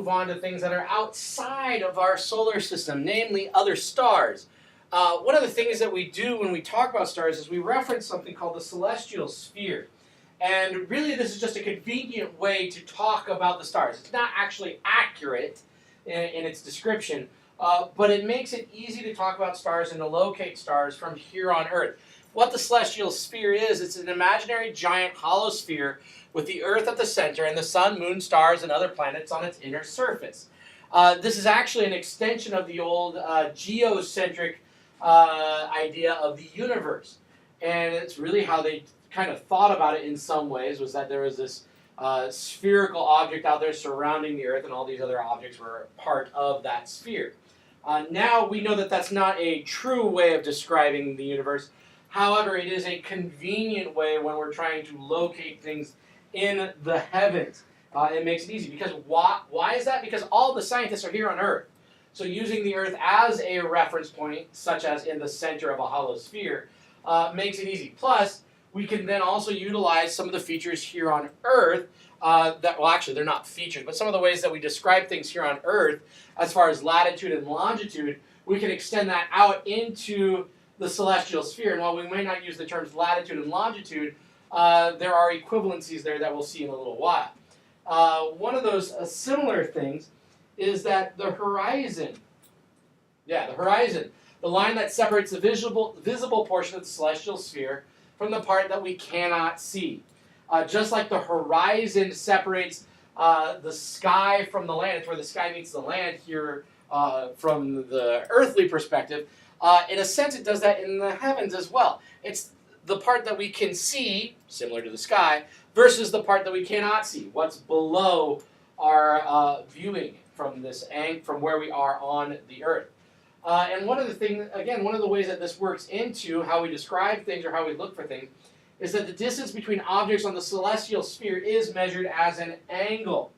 move on to things that are outside of our solar system, namely other stars. One of the things that we do when we talk about stars is we reference something called the celestial sphere. And really, this is just a convenient way to talk about the stars. It's not actually accurate in its description, but it makes it easy to talk about stars and to locate stars from here on Earth. What the celestial sphere is, it's an imaginary giant hollow sphere with the Earth at the center and the sun, moon, stars, and other planets on its inner surface. This is actually an extension of the old geocentric idea of the universe. And it's really how they kind of thought about it in some ways, was that there was this spherical object out there surrounding the Earth, and all these other objects were part of that sphere. Now we know that that's not a true way of describing the universe. However, it is a convenient way when we're trying to locate things in the heavens. It makes it easy. Because why is that? Because all the scientists are here on Earth. So using the Earth as a reference point, such as in the center of a hollow sphere, makes it easy. Plus, we can then also utilize some of the features here on Earth well, actually, they're not features, but some of the ways that we describe things here on Earth, as far as latitude and longitude, we can extend that out into the celestial sphere. And while we may not use the terms latitude and longitude, there are equivalencies there that we'll see in a little while. One of those similar things is that the horizon, the line that separates the visible portion of the celestial sphere from the part that we cannot see. Just like the horizon separates the sky from the land, it's where the sky meets the land here from the earthly perspective. In a sense, it does that in the heavens as well. It's the part that we can see, similar to the sky, versus the part that we cannot see, what's below our viewing from from where we are on the Earth. And one of the ways that this works into how we describe things or how we look for things is that the distance between objects on the celestial sphere is measured as an angle.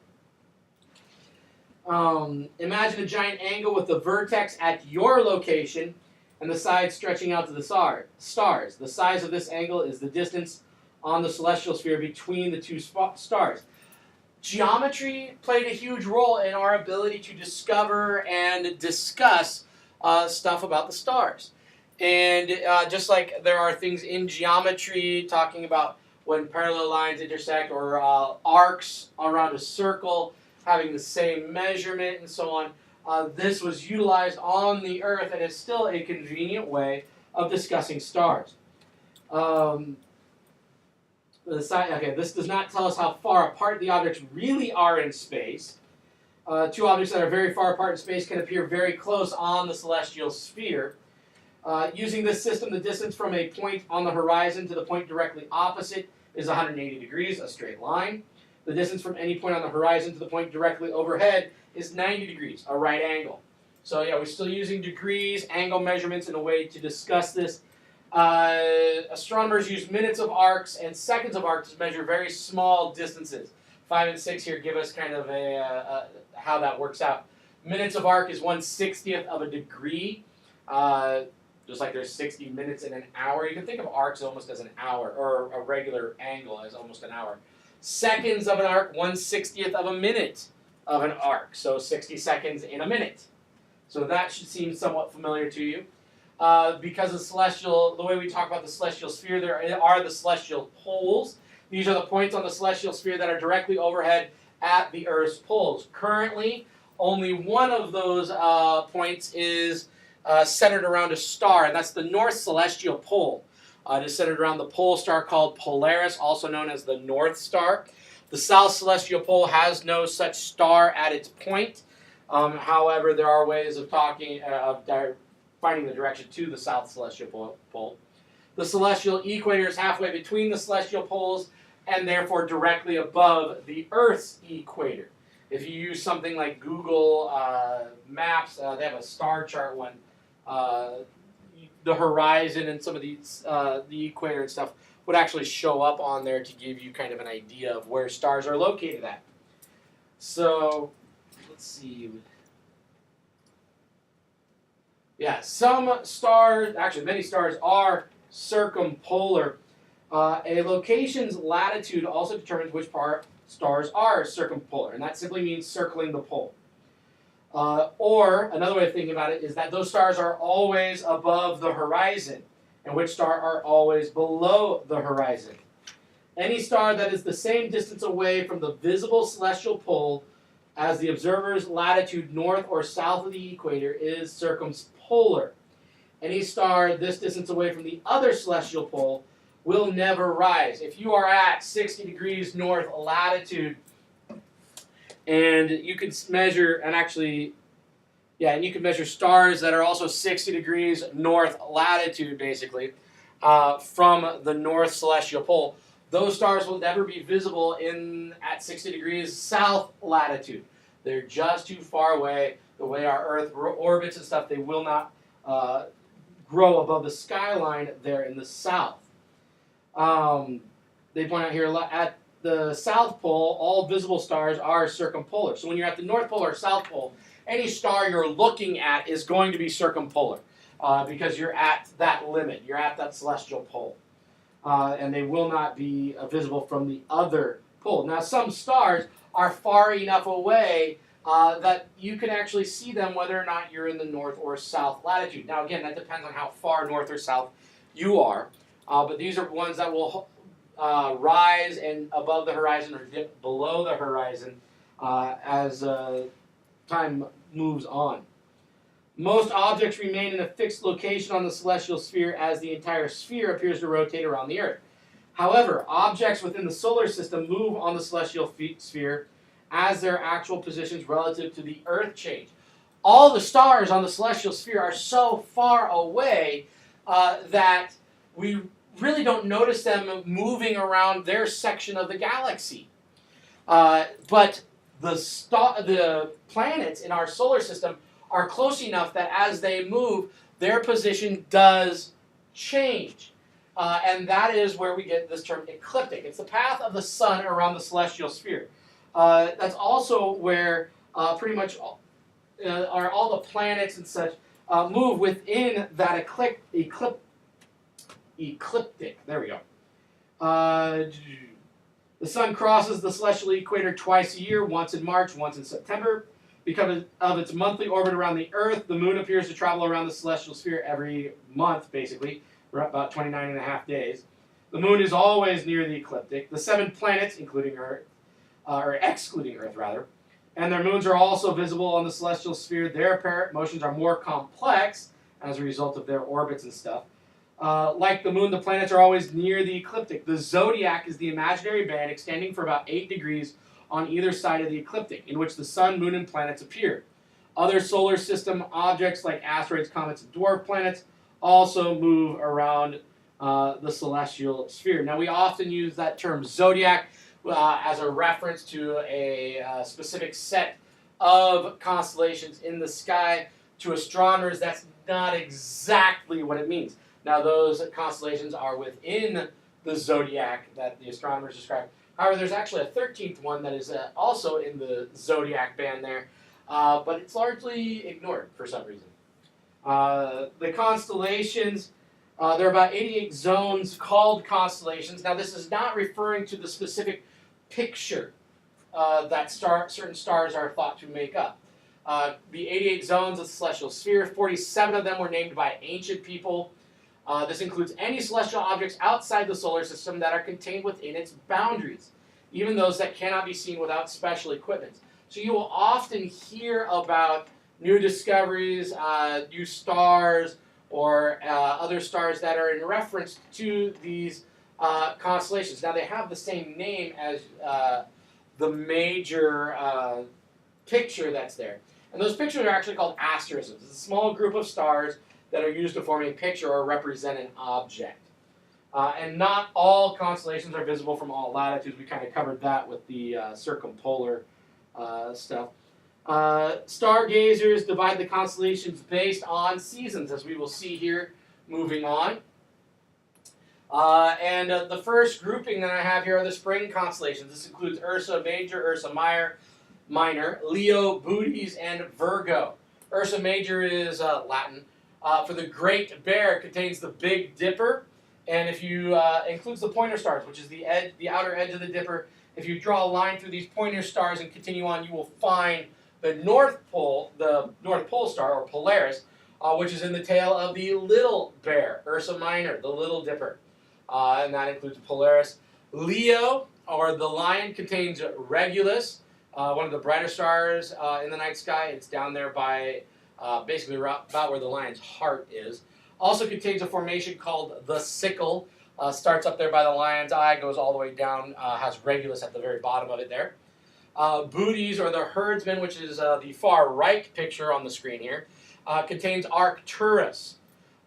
Imagine a giant angle with the vertex at your location and the sides stretching out to the stars. The size of this angle is the distance on the celestial sphere between the two stars. Geometry played a huge role in our ability to discover and discuss stuff about the stars. And just like there are things in geometry talking about when parallel lines intersect, or arcs around a circle having the same measurement and so on, this was utilized on the Earth and is still a convenient way of discussing stars. This does not tell us how far apart the objects really are in space. Two objects that are very far apart in space can appear very close on the celestial sphere. Using this system, the distance from a point on the horizon to the point directly opposite is 180 degrees, a straight line. The distance from any point on the horizon to the point directly overhead is 90 degrees, a right angle. So yeah, we're still using degrees, angle measurements in a way to discuss this. Astronomers use minutes of arcs and seconds of arcs to measure very small distances. 5 and 6 here give us kind of how that works out. Minutes of arc is 1/60th of a degree. Just like there's 60 minutes in an hour. You can think of arcs almost as an hour, or a regular angle as almost an hour. Seconds of an arc, 1/60th of a minute of an arc. So 60 seconds in a minute. So that should seem somewhat familiar to you. Because the way we talk about the celestial sphere, there are the celestial poles. These are the points on the celestial sphere that are directly overhead at the Earth's poles. Currently, only one of those points is centered around a star, and that's the North Celestial Pole. It is centered around the pole star called Polaris, also known as the North Star. The South Celestial Pole has no such star at its point. However, there are ways of finding the direction to the South Celestial Pole. The celestial equator is halfway between the celestial poles and therefore directly above the Earth's equator. If you use something like Google Maps, they have a star chart one. The horizon and some of these, the equator and stuff would actually show up on there to give you kind of an idea of where stars are located at. So, let's see. Yeah, some stars, actually many stars, are circumpolar. A location's latitude also determines which part stars are circumpolar, and that simply means circling the pole. Or another way of thinking about it is that those stars are always above the horizon, and which star are always below the horizon. Any star that is the same distance away from the visible celestial pole as the observer's latitude north or south of the equator is circumpolar. Any star this distance away from the other celestial pole will never rise. If you are at 60 degrees north latitude, and you can measure, and actually, yeah, and you can measure stars that are also 60 degrees north latitude, basically, from the north celestial pole. Those stars will never be visible at 60 degrees south latitude. They're just too far away. The way our Earth orbits and stuff, they will not grow above the skyline there in the south. They point out here at the South Pole, all visible stars are circumpolar. So when you're at the North Pole or South Pole, any star you're looking at is going to be circumpolar because you're at that limit. You're at that celestial pole. And they will not be visible from the other pole. Now, some stars are far enough away that you can actually see them whether or not you're in the north or south latitude. Now, again, that depends on how far north or south you are. But these are ones that will rise and above the horizon or dip below the horizon as time moves on. Most objects remain in a fixed location on the celestial sphere as the entire sphere appears to rotate around the Earth. However, objects within the solar system move on the celestial sphere as their actual positions relative to the Earth change. All the stars on the celestial sphere are so far away that we really don't notice them moving around their section of the galaxy. But the planets in our solar system are close enough that as they move, their position does change. And that is where we get this term ecliptic. It's the path of the sun around the celestial sphere. That's also where pretty much are all the planets and such move within that ecliptic. There we go. The sun crosses the celestial equator twice a year, once in March, once in September. Because of its monthly orbit around the Earth, the moon appears to travel around the celestial sphere every month, basically. We're at about 29 and a half days. The moon is always near the ecliptic. The 7 planets, including Earth, or excluding Earth rather, and their moons are also visible on the celestial sphere. Their apparent motions are more complex as a result of their orbits and stuff. Like the moon, the planets are always near the ecliptic. The zodiac is the imaginary band extending for about 8 degrees on either side of the ecliptic, in which the sun, moon, and planets appear. Other solar system objects like asteroids, comets, and dwarf planets also move around the celestial sphere. Now, we often use that term zodiac as a reference to a specific set of constellations in the sky. To astronomers, that's not exactly what it means. Now, those constellations are within the zodiac that the astronomers describe. However, there's actually a 13th one that is also in the zodiac band there, but it's largely ignored for some reason. The constellations, there are about 88 zones called constellations. Now, this is not referring to the specific picture that certain stars are thought to make up. The 88 zones of the celestial sphere, 47 of them were named by ancient people. This includes any celestial objects outside the solar system that are contained within its boundaries, even those that cannot be seen without special equipment. So you will often hear about new discoveries, new stars, or other stars that are in reference to these constellations. Now, they have the same name as the major picture that's there. And those pictures are actually called asterisms. It's a small group of stars that are used to form a picture or represent an object. And not all constellations are visible from all latitudes. We kind of covered that with the circumpolar stuff. Stargazers divide the constellations based on seasons, as we will see here moving on. The first grouping that I have here are the spring constellations. This includes Ursa Major, Ursa Minor, Leo, Bootes, and Virgo. Ursa Major is Latin for the Great Bear. It contains the Big Dipper, and if you includes the pointer stars, which is the outer edge of the Dipper. If you draw a line through these pointer stars and continue on, you will find the North Pole star, or Polaris, which is in the tail of the Little Bear, Ursa Minor, the Little Dipper, and that includes Polaris. Leo, or the Lion, contains Regulus, one of the brighter stars in the night sky. It's down there by basically about where the lion's heart is. Also contains a formation called the Sickle. Starts up there by the lion's eye, goes all the way down, has Regulus at the very bottom of it there. Bootes, or the herdsman, which is the far right picture on the screen here, contains Arcturus.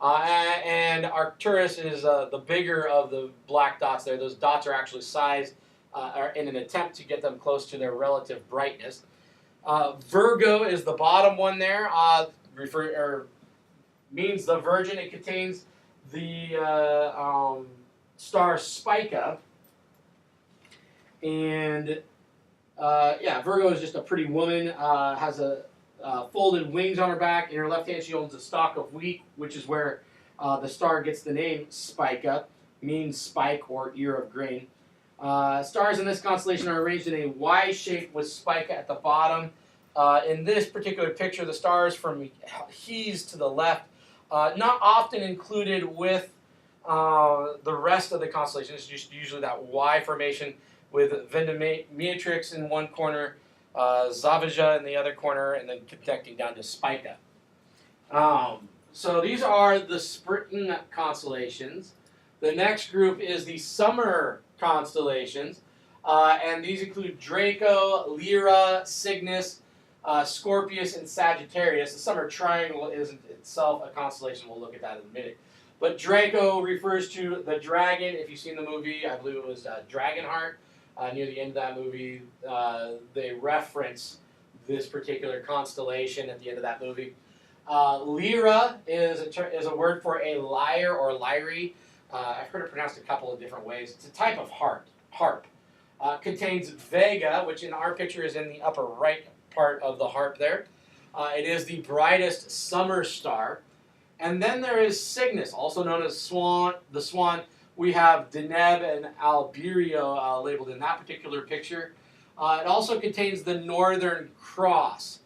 And Arcturus is the bigger of the black dots there. Those dots are actually sized in an attempt to get them close to their relative brightness. Virgo is the bottom one there, means the Virgin. It contains the star Spica. And Virgo is just a pretty woman, has a folded wings on her back. In her left hand, she owns a stalk of wheat, which is where the star gets the name Spica, means spike or ear of grain. Stars in this constellation are arranged in a Y shape with Spica at the bottom. In this particular picture, the stars from His to the left, not often included with the rest of the constellation. It's just usually that Y formation with Vendomeatrix in one corner, Zavija in the other corner, and then connecting down to Spica. So these are the spring constellations. The next group is the summer constellations, and these include Draco, Lyra, Cygnus, Scorpius, and Sagittarius. The summer triangle isn't itself a constellation. We'll look at that in a minute. But Draco refers to the dragon. If you've seen the movie, I believe it was Dragonheart. Near the end of that movie, they reference this particular constellation at the end of that movie. Lyra is a word for a lyre or lyre. I've heard it pronounced a couple of different ways. It's a type of harp. Contains Vega, which in our picture is in the upper right part of the harp there. It is the brightest summer star. And then there is Cygnus, also known as the Swan. We have Deneb and Albireo labeled in that particular picture. It also contains the Northern Cross,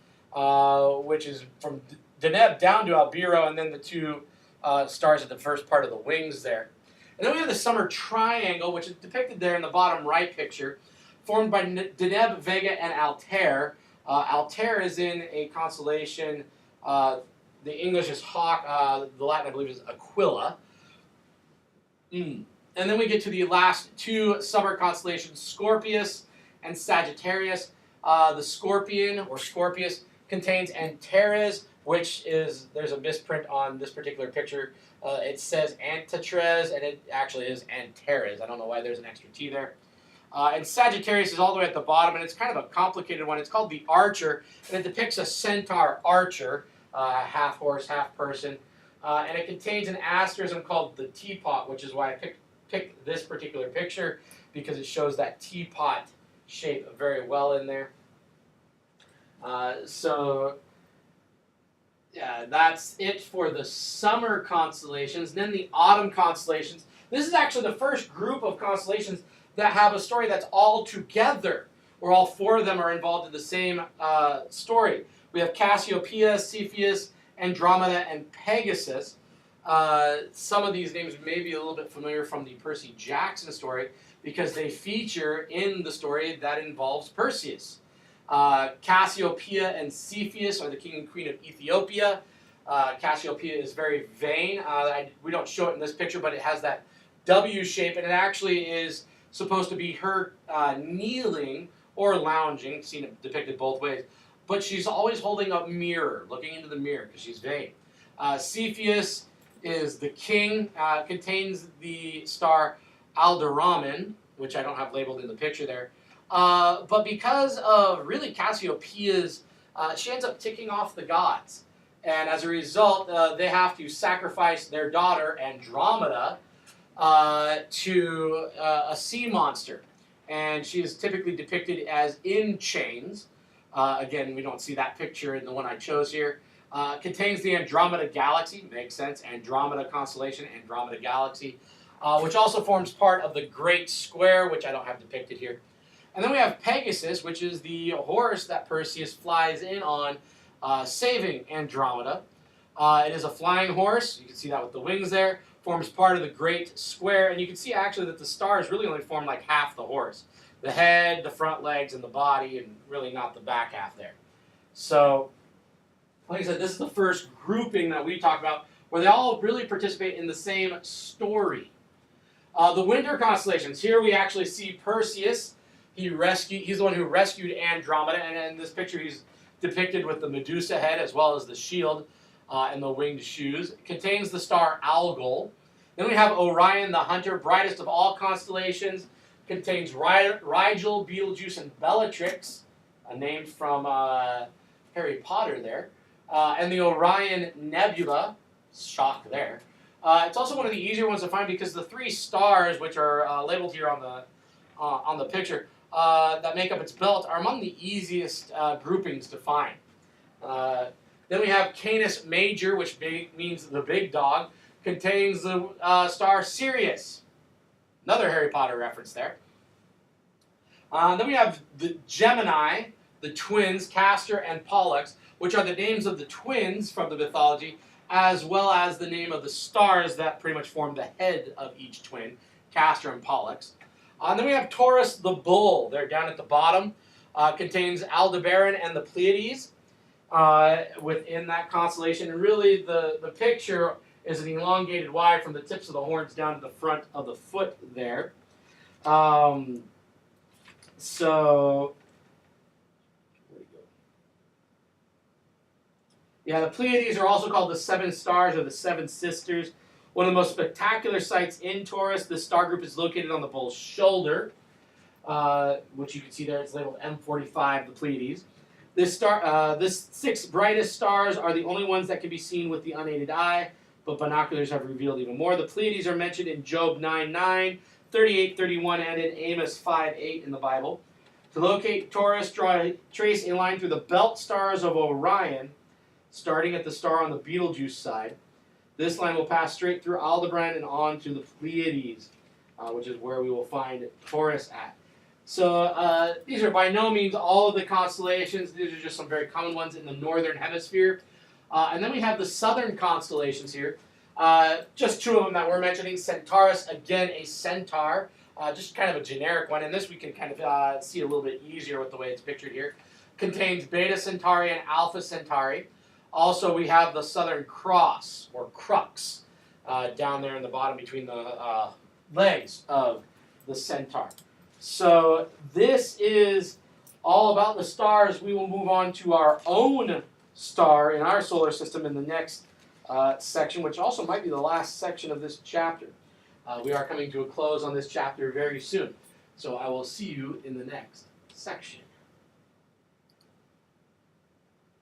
which is from Deneb down to Albireo, and then the two stars at the first part of the wings there. And then we have the Summer Triangle, which is depicted there in the bottom right picture, formed by Deneb, Vega, and Altair. Altair is in a constellation, the English is Hawk, the Latin I believe is Aquila. And then we get to the last two summer constellations, Scorpius and Sagittarius. The Scorpion, or Scorpius, contains Antares, which is, there's a misprint on this particular picture. It says Antatres, and it actually is Antares. I don't know why there's an extra T there. And Sagittarius is all the way at the bottom, and it's kind of a complicated one. It's called the Archer, and it depicts a centaur archer, half horse, half person. And it contains an asterism called the teapot, which is why I picked this particular picture, because it shows that teapot shape very well in there. That's it for the summer constellations. Then the autumn constellations. This is actually the first group of constellations that have a story that's all together, where all four of them are involved in the same story. We have Cassiopeia, Cepheus, Andromeda, and Pegasus. Some of these names may be a little bit familiar from the Percy Jackson story, because they feature in the story that involves Perseus. Cassiopeia and Cepheus are the king and queen of Ethiopia. Cassiopeia is very vain. We don't show it in this picture, but it has that W shape, and it actually is supposed to be her kneeling or lounging, seen it depicted both ways. But she's always holding a mirror, looking into the mirror, because she's vain. Cepheus is the king, contains the star Aldebaran, which I don't have labeled in the picture there. But because of really Cassiopeia's, she ends up ticking off the gods. And as a result, they have to sacrifice their daughter, Andromeda, to a sea monster. And she is typically depicted as in chains. Again, we don't see that picture in the one I chose here. Contains the Andromeda Galaxy, makes sense, Andromeda Constellation, Andromeda Galaxy, which also forms part of the Great Square, which I don't have depicted here. And then we have Pegasus, which is the horse that Perseus flies in on, saving Andromeda. It is a flying horse. You can see that with the wings there. Forms part of the Great Square. And you can see actually that the stars really only form like half the horse. The head, the front legs, and the body, and really not the back half there. So, like I said, this is the first grouping that we talk about where they all really participate in the same story. The winter constellations. Here we actually see Perseus. He's the one who rescued Andromeda, and in this picture he's depicted with the Medusa head as well as the shield and the winged shoes. It contains the star Algol. Then we have Orion, the hunter, brightest of all constellations. Contains Rigel, Betelgeuse, and Bellatrix, named from Harry Potter there. And the Orion Nebula, shock there. It's also one of the easier ones to find because the three stars, which are labeled here on the picture, that make up its belt, are among the easiest groupings to find. Then we have Canis Major, which means the big dog, contains the star Sirius. Another Harry Potter reference there. Then we have the Gemini, the twins, Castor and Pollux, which are the names of the twins from the mythology, as well as the name of the stars that pretty much form the head of each twin, Castor and Pollux. And then we have Taurus the bull. They're down at the bottom. Contains Aldebaran and the Pleiades within that constellation. And really the picture is an elongated Y from the tips of the horns down to the front of the foot there. So, where we go? Yeah, the Pleiades are also called the Seven Stars or the Seven Sisters. One of the most spectacular sights in Taurus. This star group is located on the bull's shoulder, which you can see there. It's labeled M45, the Pleiades. This six brightest stars are the only ones that can be seen with the unaided eye, but binoculars have revealed even more. The Pleiades are mentioned in Job 9:9, 38:31, and in Amos 5:8 in the Bible. To locate Taurus, trace a line through the belt stars of Orion, starting at the star on the Betelgeuse side. This line will pass straight through Aldebaran and on to the Pleiades, which is where we will find Taurus at. So these are by no means all of the constellations. These are just some very common ones in the northern hemisphere. And then we have the southern constellations here. Just two of them that we're mentioning. Centaurus, again, a centaur. Just kind of a generic one. And this we can kind of see a little bit easier with the way it's pictured here. Contains Beta Centauri and Alpha Centauri. Also, we have the Southern Cross, or crux, down there in the bottom between the legs of the centaur. So this is all about the stars. We will move on to our own star in our solar system in the next section, which also might be the last section of this chapter. We are coming to a close on this chapter very soon. So I will see you in the next section.